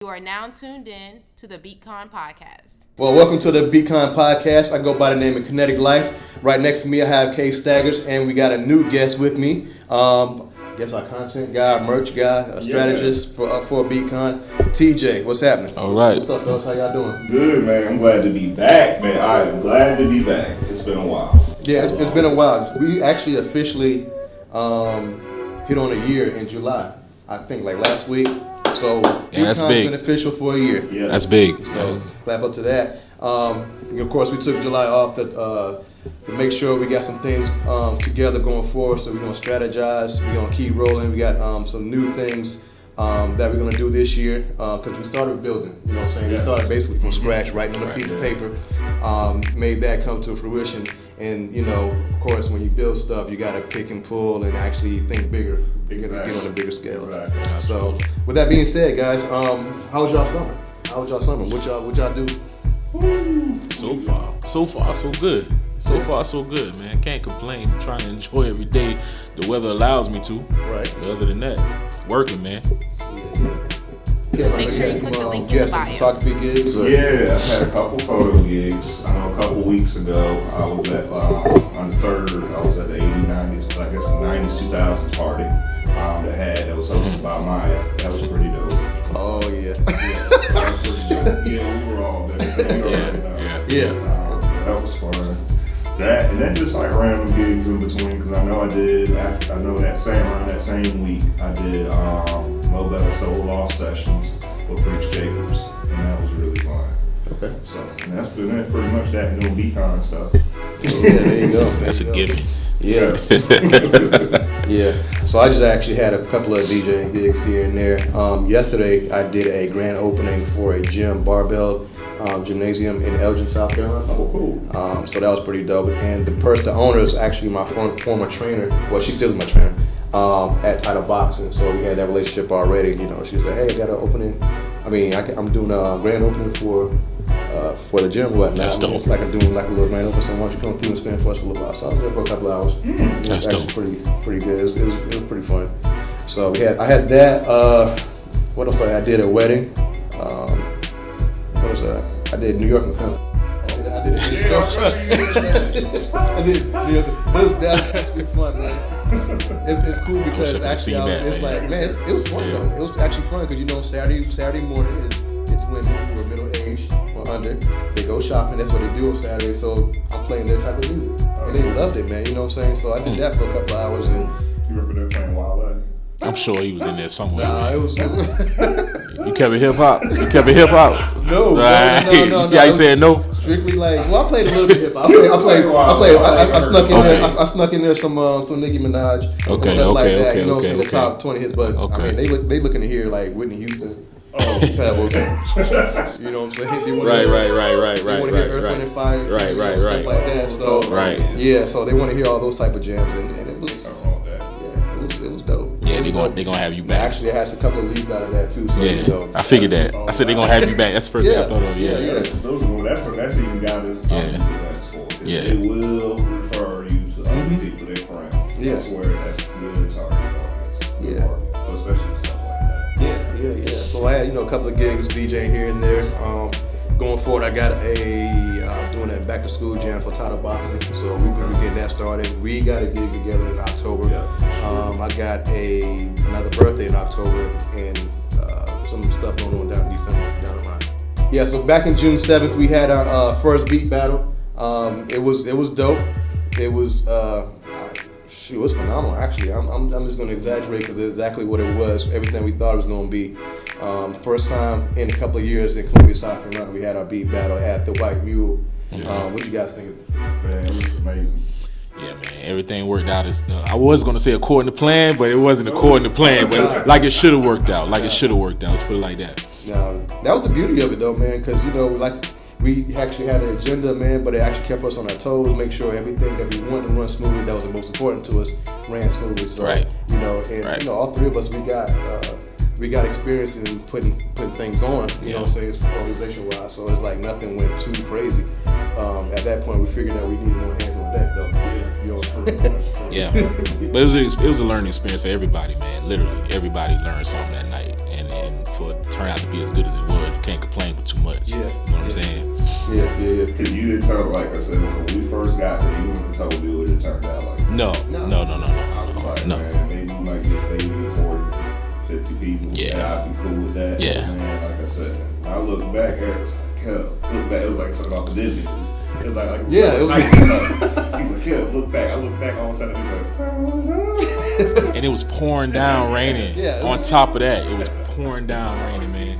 You are now tuned in to the Beat Conn podcast. Well, welcome to the Beat Conn podcast. I go by the name of Kinetic Life. Right next to me, I have K Staggers, and we got a new guest with me. I guess our content guy, merch guy, a strategist for Beat Conn. TJ, what's happening? All right. What's up, fellas? How y'all doing? Good, man. I'm glad to be back, man. I am glad to be back. It's been a while. Yeah, it's been a while. We actually officially hit on a year in July. I think like last week. So yeah, that's Beat Conn's big. been official for a year. Yeah, that's big. So clap up to that. Of course, we took July off to make sure we got some things together going forward. So we're gonna strategize. We're gonna keep rolling. We got some new things that we're gonna do this year because we started building. You know what I'm saying? Yeah. We started basically from scratch, writing on a piece of paper. Made that come to fruition. And of course, when you build stuff, you gotta pick and pull and actually think bigger. You got to get on a bigger scale. Exactly. So, with that being said, guys, how was y'all summer? What y'all do? So far, so good. So far, so good, man. Can't complain. I'm trying to enjoy every day the weather allows me to. Right. But other than that, working, man. Make sure you click the link in You the had some bio. photography gigs? Or? Yeah, I've had a couple photo gigs. I know a couple weeks ago, I was at, on the 3rd, I was at the 80s, 90s, I guess the 90s, 2000s party that was hosted by Maya. That was pretty dope. Oh, yeah. That was pretty dope. Yeah, we were all there. So we already know. Yeah. That was fun. That and then just like random gigs in between because I know that same week I did Mo Better Soul Off sessions with Rich Jacobs and that was really fun. Okay. So and that's been it, pretty much that and doing Beat Conn stuff. Yeah, there you go. That's a given. Yeah. Yeah. So I just actually had a couple of DJing gigs here and there. Yesterday I did a grand opening for a gym barbell gymnasium in Elgin, South Carolina. Oh, cool. So that was pretty dope. And the owner is actually my former trainer. Well, she still is my trainer at Title Boxing. So we had that relationship already. She was like, "Hey, I got an opening. I'm doing a grand opening for the gym, whatnot. That's dope. It's like I'm doing like a little grand opening. So why don't you come through and spend for us for a little while?" So I was there for a couple hours. It was actually pretty good. It was pretty fun. So I had that. What else? I did a wedding. What was that? I did New York and Pimp. I did it. I did New York. But that's actually fun, man. It's cool because actually it was fun though. It was actually fun because Saturday morning it's women who are middle aged or under. They go shopping. That's what they do on Saturday. So I'm playing their type of music, and they loved it, man. You know what I'm saying? So I did that for a couple of hours and. You remember there playing Wild I'm sure he was in there somewhere. Nah, it was. You kept it hip hop. No. You see how you said no? Strictly like, I played a little bit hip hop. I snuck in there some Nicki Minaj and stuff like that. You know what I'm saying? The top 20 hits, but they looking to hear like Whitney Houston. Pebbles. You know what I'm saying? They want Right. to hear Earth, Wind and Fire. Stuff like that. So yeah, so they want to hear all those type of jams, and it was. It was dope. Yeah, they gonna have you back. Actually, I had a couple of leads out of that too. So, Yeah, I figured that. I said they gonna have you back. That's the first thing I thought of. That's even got it. That's for. They will refer you to other people, their friends. Yeah. That's good target audience. Especially stuff like that. Yeah. So I had a couple of gigs DJing here and there. Going forward, I got doing a back to school jam for Title Boxing, so we getting that started. We got a gig together in October. I got another birthday in October and some stuff going on down in December down the line. Yeah, so back in June 7th, we had our first beat battle. It was dope. It was it was phenomenal. Actually, I'm just going to exaggerate because it's exactly what it was. Everything we thought it was going to be. First time in a couple of years in Columbia, South Carolina, we had our beat battle at the White Mule. What you guys think of it? Man, it was amazing. Yeah, man, everything worked out. I was gonna say according to plan, but it wasn't according to plan. But like it should have worked out. Let's put it like that. Now, that was the beauty of it, though, man. Because we actually had an agenda, man, but it actually kept us on our toes. Make sure everything that we wanted to run smoothly, that was the most important to us, ran smoothly. So, all three of us, we got experience in putting things on, you know what I'm saying, organization-wise, so it's like nothing went too crazy. At that point, we figured that we needed more hands on deck, though. Yeah, but it was a learning experience for everybody, man. Literally, everybody learned something that night, and for it to turn out to be as good as it was. You can't complain with too much. Yeah. You know what I'm saying? Yeah. Because you didn't tell, like I said, when we first got there, you wouldn't have told me what it turned out like. No. I was like, man, maybe you might get maybe 40, 50 people. Yeah. And I'd be cool with that. Yeah. Man, like I said, I look back at it, it's like, it was like something off the Disney movie. It was like Yeah, it was like he's like, look back. I look back, all of a sudden he's like, And it was pouring down raining. Yeah. On top of that, it was pouring down raining, man.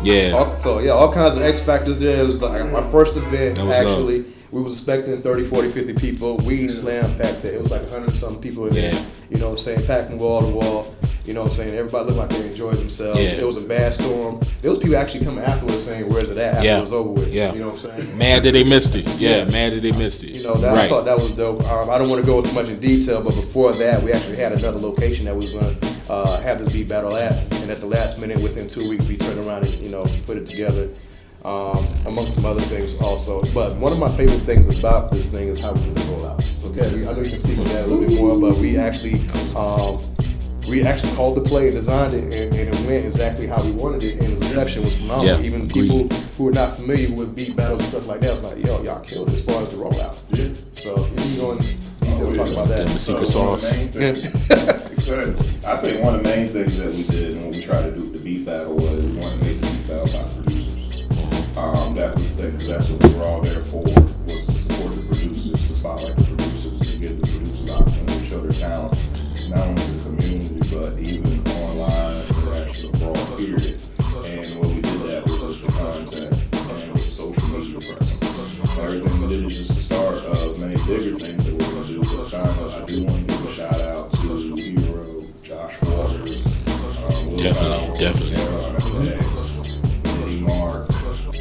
Yeah. All kinds of X factors there. It was like my first event, That was actually. love. We was expecting 30, 40, 50 people. We slam packed it. It was like 100 something people in there. You know what I'm saying? Packed from wall to wall. You know what I'm saying? Everybody looked like they enjoyed themselves. Yeah. It was a bad storm. There was people actually coming afterwards saying, where's it at after it was over with? Yeah. You know what I'm saying? Mad that they missed it. Yeah, mad that they missed it. You know, I thought that was dope. I don't want to go too much in detail, but before that, we actually had another location that we was going to have this beat battle at. And at the last minute, within 2 weeks, we turned around and, you know, put it together. Amongst some other things also. But one of my favorite things about this thing is how we do the rollout. Okay, I know you can speak on that a little bit more, but we actually called the play and designed it, and it went exactly how we wanted it, and the reception was phenomenal. Yeah, Even agreed. people who are not familiar with beat battles and stuff like that was like, yo, y'all killed it as far as the rollout. Yeah. So you can go in detail and talk about that. The secret sauce. I think one of the main things that we did when we tried to do the beat battle was we wanted to make the beat battle by producers. That was the thing, because that's what we were all there for, was to support the producers, to spotlight the producers, to give the producers the opportunity to show their talents, not only to the community, but even online and actually abroad, period. And when we did that was with the content and with social media presence. Everything we did is just the start of many bigger things that we're going to do. But I do want to give a shout out to Hero, Josh Waters, Definitely. Eddie Mark,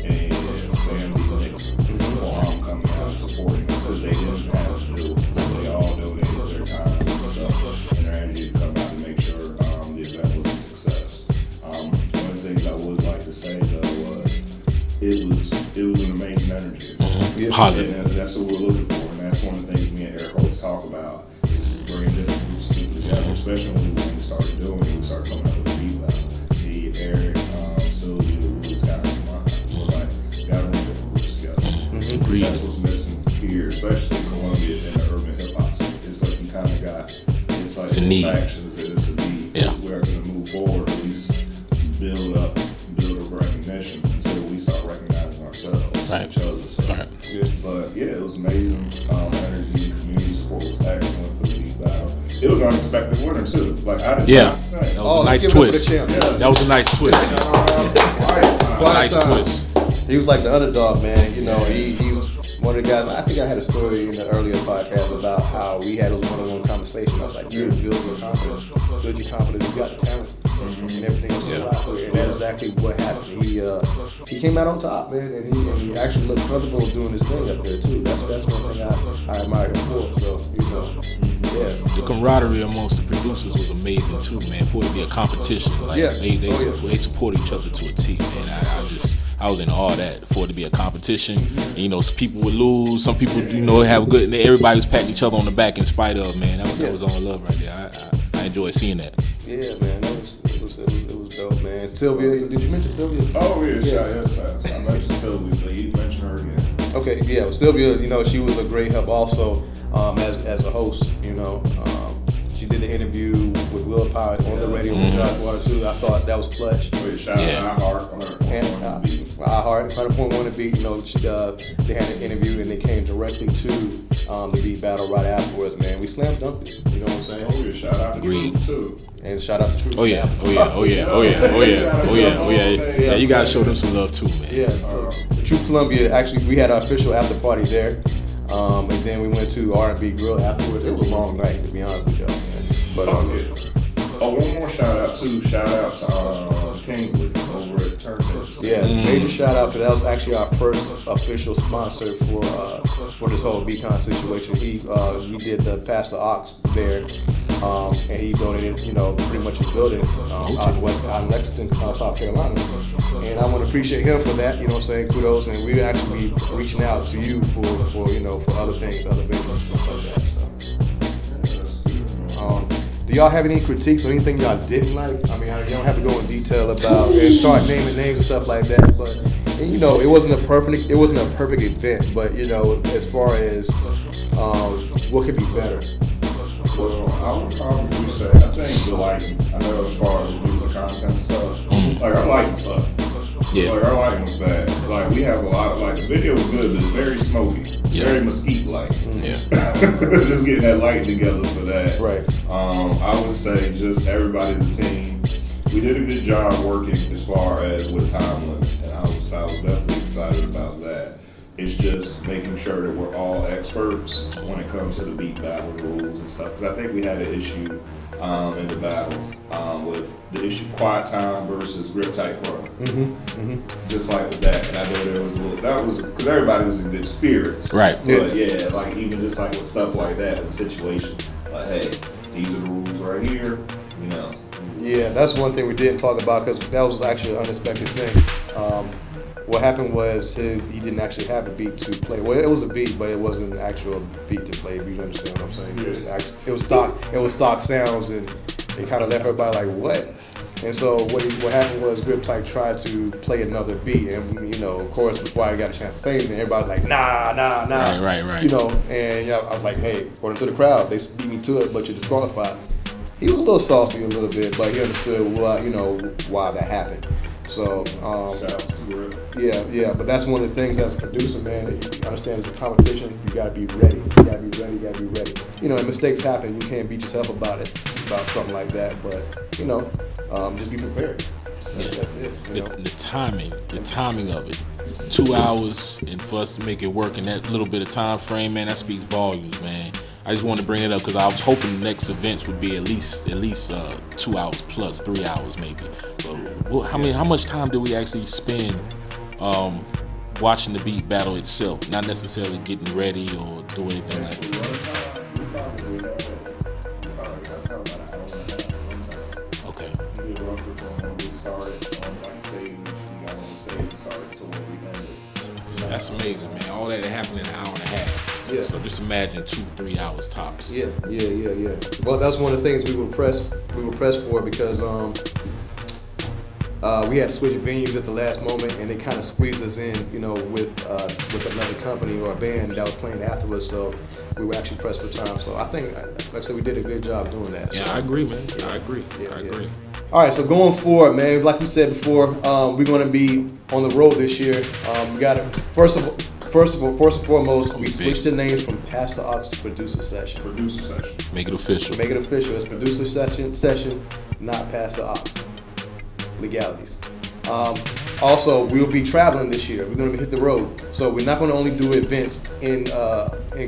and Sandy Nixon, for coming out and supporting us, because they didn't have to do it. They all donated their time and stuff and their energy to come out and make sure the event was a success. One of the things I would like to say though was it was an amazing energy. Positive. And that's what we're looking for, and that's one of the things me and Eric always talk about, is bringing different groups of people together, especially when we started doing it, we started coming up with a beat battle. Me, Eric, Sylvia, we just got into mind. We're like, we gotta bring different groups together. Agreed. That's what's missing here, especially in Columbia and the urban hip hop scene. It's like you kind of got, it's like a need. factions, it's a need. Yeah. We're gonna move forward, at least build up recognition until we start recognizing ourselves, each other. So. Right. But yeah, it was amazing. Energy, community support was excellent for the beat battle. It was an unexpected winner too. Like I didn't. Yeah. That was a nice twist. That was a nice twist. Nice twist. He was like the underdog, man. You know, he was one of the guys. I think I had a story in the earlier podcast about how we had those one-on-one conversations. I was like, you build your confidence. Build your confidence. You got the talent. And everything else is out there. And that's exactly what happened. He came out on top, man, and he actually looked comfortable doing this thing up there too. That's one thing I admire him for. So, you know, yeah. The camaraderie amongst the producers was amazing too, man. For it to be a competition, like they support each other to a T, man. I was in awe of that. For it to be a competition, and, you know, some people would lose, some people, you know, have good. Everybody was patting each other on the back in spite of, man. That was all love right there. I enjoyed seeing that. Yeah, man, it was dope, man. Sylvia, did you mention Sylvia? Oh yeah. I mentioned Sylvia, but you mentioned her again. Okay, yeah, well, Sylvia, you know, she was a great help also as a host. You know, she did the interview with Will Power on the radio with Josh Water too. I thought that was clutch. Shout out iHeart, 100.1 to beat. You know, they had an interview and they came directly to the beat battle right afterwards. Man, we slam dunked it. You know what I'm saying? Oh yeah, shout out to Truth too. And shout out to Truth. Oh yeah. Yeah, you gotta show them some love too, man. Yeah, so the Truth Columbia, actually, we had our official after party there. And then we went to R&B Grill afterwards. It was a long night, to be honest with y'all, man. But one more shout out to Kingsley over at Turntables. Yeah, major shout out, because that was actually our first official sponsor for this whole Beat Conn situation. We did the Pastor Ox there, and he donated, you know, pretty much his building out in Lexington, South Carolina. And I want to appreciate him for that. You know what I'm saying? Kudos, and we actually be reaching out to you for you know, for other things, other business, stuff like that. So. The y'all have any critiques or anything y'all didn't like? I mean, you don't have to go in detail about and start naming names and stuff like that, but you know, it wasn't a perfect event. But you know, as far as what could be better. Well, I would probably say I think the lighting. I know as far as the content stuff, like our lighting stuff. Yeah. Like our lighting was bad. Like we have a lot of the video was good, but it's very smoky, very mesquite-like. Yeah. Just getting that light together for that. Right. I would say just everybody's a team. We did a good job working as far as with time limit, and I was definitely excited about that. It's just making sure that we're all experts when it comes to the beat battle rules and stuff. Because I think we had an issue in the battle with the issue quiet time versus grip tight pro. Just like with that, and I know there was that was because everybody was in good spirits. Right. But yeah, like even just like with stuff like that, the situation, like hey, these are the rules right here, you know. Yeah, that's one thing we didn't talk about because that was actually an unexpected thing. What happened was he didn't actually have a beat to play. Well, it was a beat, but it wasn't an actual beat to play. If you understand what I'm saying? It was stock sounds, and it kind of left everybody like, what? And so what happened was Grip Tight tried to play another beat, and you know, of course, before I got a chance to say anything, everybody's like, nah. Right. You know, and I was like, hey, according to the crowd, they beat me to it, but you're disqualified. He was a little salty a little bit, but he understood why that happened. So, yeah, but that's one of the things as a producer, man, that you understand as a competition, you gotta be ready. You gotta be ready. You know, and mistakes happen, you can't beat yourself about something like that, but, you know, just be prepared. That's it. The timing of it. 2 hours, and for us to make it work in that little bit of time frame, man, that speaks volumes, man. I just wanted to bring it up because I was hoping the next events would be at least 2 hours plus 3 hours maybe. But how much time do we actually spend watching the beat battle itself, not necessarily getting ready or doing anything like that? Okay. That's amazing, man. All that happened in an hour and a half. Yeah. So just imagine 2-3 hours tops. Yeah. Well, that's one of the things we were pressed for because we had to switch venues at the last moment, and they kind of squeezed us in, you know, with another company or a band that was playing after us. So we were actually pressed for time. So I think, like I said, we did a good job doing that. Yeah, so, I agree, man. Yeah. I agree. All right, so going forward, man, like we said before, we're going to be on the road this year. We got to first and foremost, we switched the names from Pastor Ox to Producer Session. Make it official. It's Producer Session, not Pastor Ox. Legalities. Also, we'll be traveling this year. We're going to hit the road. So we're not going to only do events in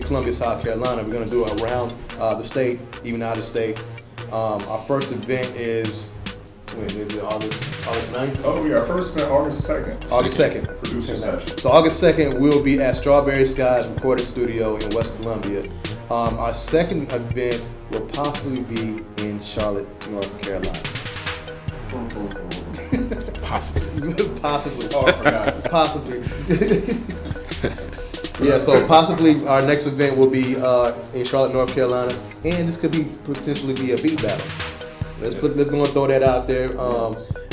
Columbia, South Carolina. We're going to do it around the state, even out of state. Our first event is, is it August 9th? Oh yeah, our first event August 2nd. August 2nd. Producer Session. So August 2nd, we'll be at Strawberry Skies Recording Studio in West Columbia. Our second event will possibly be in Charlotte, North Carolina. Possibly. Oh, I forgot. Possibly. Yeah, so possibly our next event will be in Charlotte, North Carolina, and this could potentially be a beat battle. Let's go and throw that out there.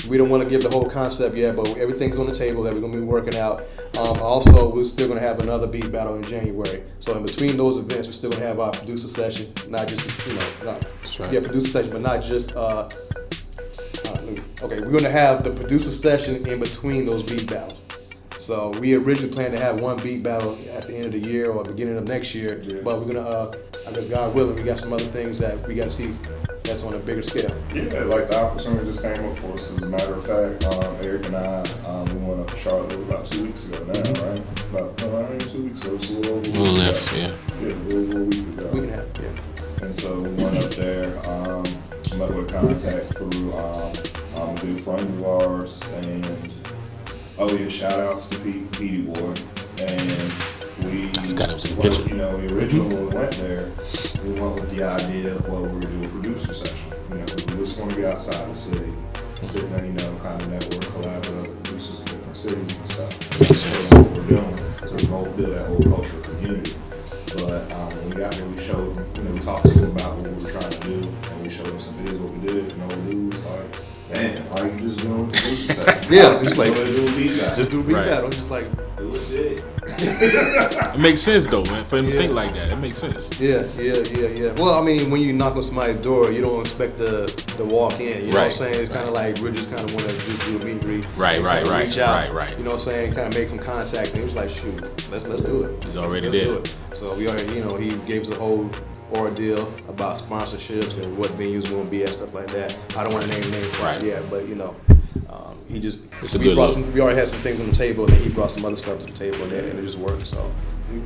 We don't want to give the whole concept yet, but everything's on the table that we're going to be working out. Also, we're still going to have another beat battle in January. So in between those events, we're still going to have our producer session, not just producer session, but not just. Okay, we're going to have the producer session in between those beat battles. So we originally planned to have one beat battle at the end of the year or beginning of next year, but we're going to, I guess God willing, we got some other things that we got to see that's on a bigger scale. Yeah, like the opportunity just came up for us. As a matter of fact, Eric and I, we went up to Charlotte about 2 weeks ago now, right? About 2 weeks ago, it's a little over a week less, ago. Yeah, a little over a week ago. We can have, yeah. And so we went up there, met with contact through a good friend of ours, and shout outs to Petey Boy. And we, picture. You know, we originally when we went there, we went with the idea of what we were doing a producer session. You know, we just want to be outside the city, sitting there, you know, kind of network, collaborate with other producers in different cities and stuff. Makes sense. That's what we're doing. So we're going to build that whole cultural community. But when we got there, we showed them, you know, we talked to them about what we were trying to do, and we showed it is what we did. You know, we was like, man, why you just doing producer session? Yeah, it's like, just do beat Right. battle. I'm just like, do it, shit. It makes sense though, man. For him to Yeah. think like that, it makes sense. yeah. Well, I mean, when you knock on somebody's door, you don't expect the walk in. You know what I'm Right. saying? It's kind of like we're just kind of want to just do a meet and greet. Right, and right, kinda right, reach out, right. You know what I'm saying? Kind of make some contact. And he was like, shoot, let's do it. He's already Let's there. do it. So we already, you know, he gave us a whole ordeal about sponsorships and what venues going to be and stuff like that. I don't want to name names Right. yet, but you know, he just It's a good look. we already had some things on the table, and then he brought some other stuff to the table, and it just worked. So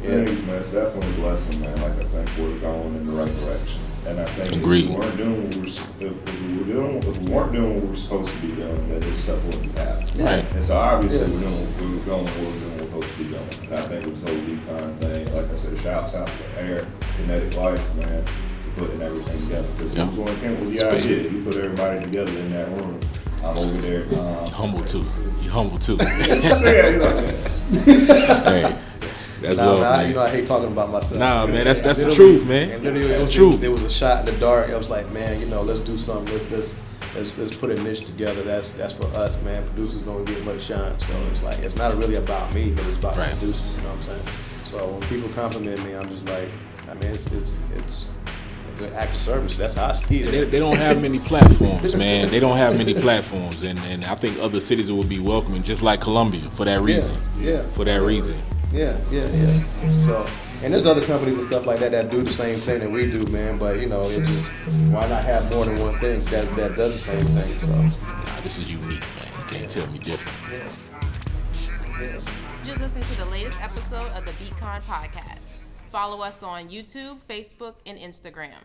Things, man, it's definitely a blessing, man. Like, I think we're going in the right direction. And I think Agreed. if we weren't doing what we weren't doing what we're supposed to be doing, that this stuff wouldn't happen. Right. And so obviously we were going what we're doing, what we're supposed to be doing. And I think with this whole Beat Conn thing, like I said, shouts out to Eric, Kinetic Life, man, for putting everything together. Because he was going to come with the Space. idea. He put everybody together in that room. I'm over there. You humble too. You humble too. Yeah, he's like, Hey, that's Nah, love, man, man. you know, I hate talking about myself. Nah, man, that's the Literally- truth, man. And literally, That's it the was, truth. It was a shot in the dark. I was like, man, you know, let's do something. Let's put a niche together. That's for us, man. Producers don't get much shine. So it's like it's not really about me, but it's about Right. the producers. You know what I'm saying? So when people compliment me, I'm just like, I mean, it's an act of service. That's how I see it. They don't have many platforms, man. They don't have many platforms, and I think other cities will be welcoming, just like Columbia, for that reason. Yeah. For that reason. Yeah. So, and there's other companies and stuff like that do the same thing that we do, man. But you know, it just why not have more than one thing that does the same thing? So, Nah, this is unique, man. You can't tell me different. Just listen to the latest episode of the Beat Conn podcast. Follow us on YouTube, Facebook, and Instagram.